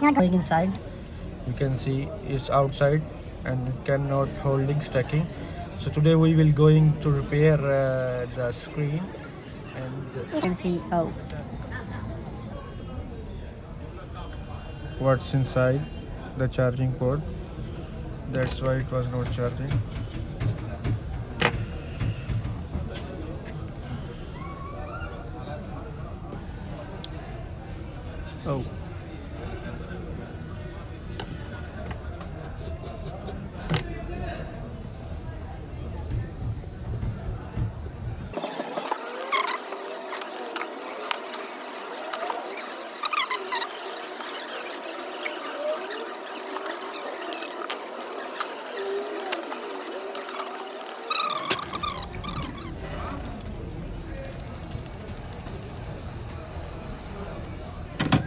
going inside. You can see it's outside and it cannot holding stacking. So today we will going to repair the screen and You can see what's inside the charging port. That's why it was not charging. Oh.